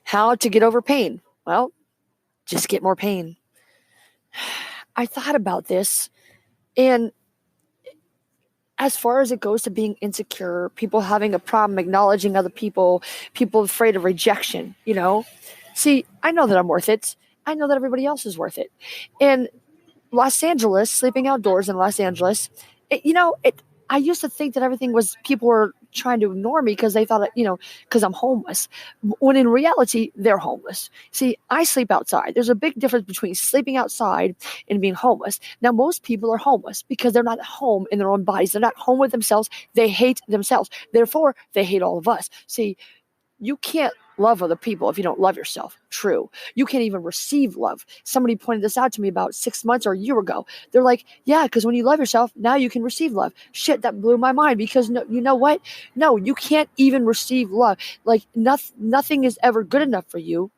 How to get over pain? Well, just get more pain. I thought about this, and as far as it goes to being insecure, people having a problem acknowledging other people, people afraid of rejection. See, I know that I'm worth it. I know that everybody else is worth it. And Los Angeles, sleeping outdoors in Los Angeles, I used to think that everything was people were trying to ignore me because they thought, because I'm homeless. When in reality, they're homeless. See, I sleep outside. There's a big difference between sleeping outside and being homeless. Now, most people are homeless because they're not at home in their own bodies. They're not home with themselves. They hate themselves. Therefore, they hate all of us. See, you can't love other people if you don't love yourself. True. You can't even receive love. Somebody pointed this out to me about 6 months or a year ago. They're like, yeah, because when you love yourself, now you can receive love. Shit, that blew my mind because no, you know what? No, you can't even receive love. Like nothing is ever good enough for you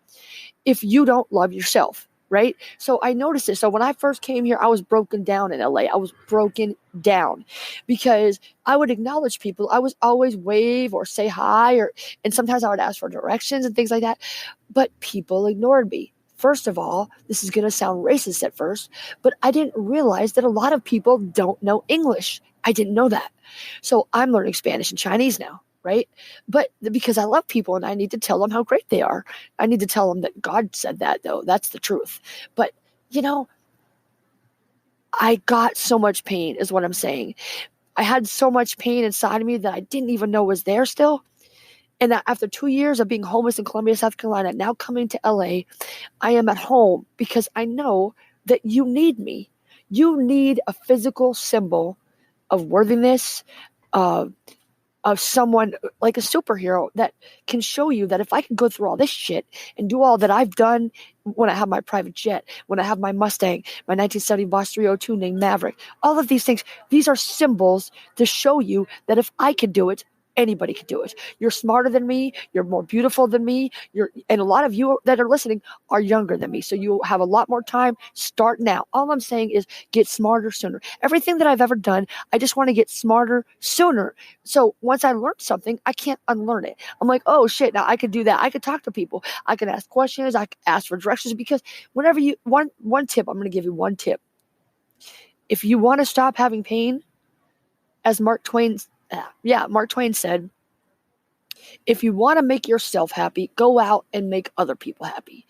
if you don't love yourself. Right. So I noticed it. So when I first came here, I was broken down in LA. I was broken down because I would acknowledge people. I was always wave or say hi, and sometimes I would ask for directions and things like that. But people ignored me. First of all, this is going to sound racist at first, but I didn't realize that a lot of people don't know English. I didn't know that. So I'm learning Spanish and Chinese now. Right. But because I love people and I need to tell them how great they are. I need to tell them that God said that, though. That's the truth. But, I got so much pain is what I'm saying. I had so much pain inside of me that I didn't even know was there still. And that after 2 years of being homeless in Columbia, South Carolina, now coming to LA, I am at home because I know that you need me. You need a physical symbol of worthiness, of someone like a superhero that can show you that if I can go through all this shit and do all that I've done when I have my private jet, when I have my Mustang, my 1970 Boss 302 named Maverick, all of these things, these are symbols to show you that if I can do it, anybody can do it. You're smarter than me. You're more beautiful than me. And a lot of you that are listening are younger than me. So you have a lot more time. Start now. All I'm saying is get smarter sooner. Everything that I've ever done, I just want to get smarter sooner. So once I learned something, I can't unlearn it. I'm like, oh shit, now I could do that. I could talk to people. I can ask questions. I can ask for directions because whenever one tip, I'm going to give you one tip. If you want to stop having pain, as Mark Twain said, if you want to make yourself happy, go out and make other people happy.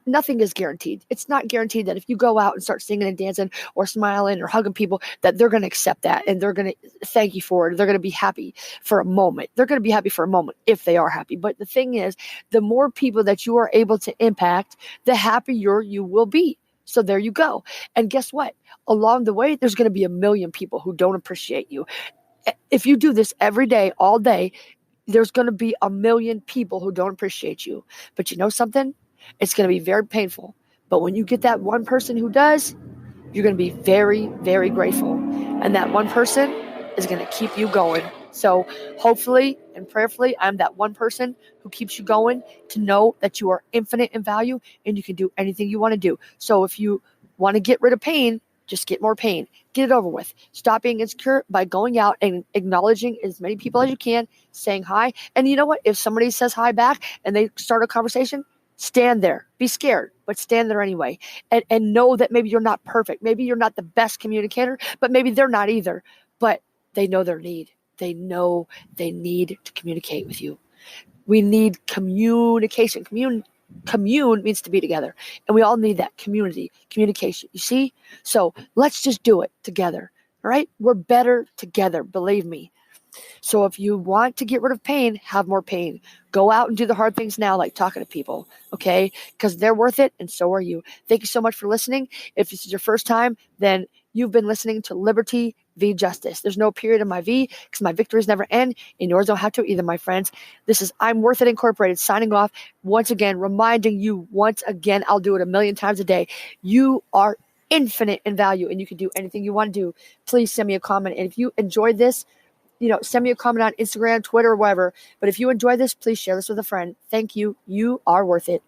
Nothing is guaranteed. It's not guaranteed that if you go out and start singing and dancing or smiling or hugging people, that they're going to accept that and they're going to thank you for it. They're going to be happy for a moment. They're going to be happy for a moment if they are happy. But the thing is, the more people that you are able to impact, the happier you will be. So there you go. And guess what? Along the way, there's going to be a million people who don't appreciate you. If you do this every day, all day, there's going to be a million people who don't appreciate you. But you know something? It's going to be very painful. But when you get that one person who does, you're going to be very, very grateful. And that one person is going to keep you going. So hopefully and prayerfully, I'm that one person who keeps you going to know that you are infinite in value and you can do anything you want to do. So if you want to get rid of pain, just get more pain. Get it over with. Stop being insecure by going out and acknowledging as many people as you can, saying hi. And you know what? If somebody says hi back and they start a conversation, stand there. Be scared, but stand there anyway. And know that maybe you're not perfect. Maybe you're not the best communicator, but maybe they're not either. But they know their need. They know they need to communicate with you. We need communication. Commune means to be together. And we all need that communication. You see? So let's just do it together. All right? We're better together. Believe me. So if you want to get rid of pain, have more pain. Go out and do the hard things now, like talking to people. Okay? Because they're worth it, and so are you. Thank you so much for listening. If this is your first time, then you've been listening to Liberty v. Justice. There's no period in my V because my victories never end, and yours don't have to either, my friends. This is I'm Worth It Incorporated signing off. Once again, reminding you, I'll do it a million times a day. You are infinite in value, and you can do anything you want to do. Please send me a comment. And if you enjoyed this, send me a comment on Instagram, Twitter, or whatever. But if you enjoy this, please share this with a friend. Thank you. You are worth it.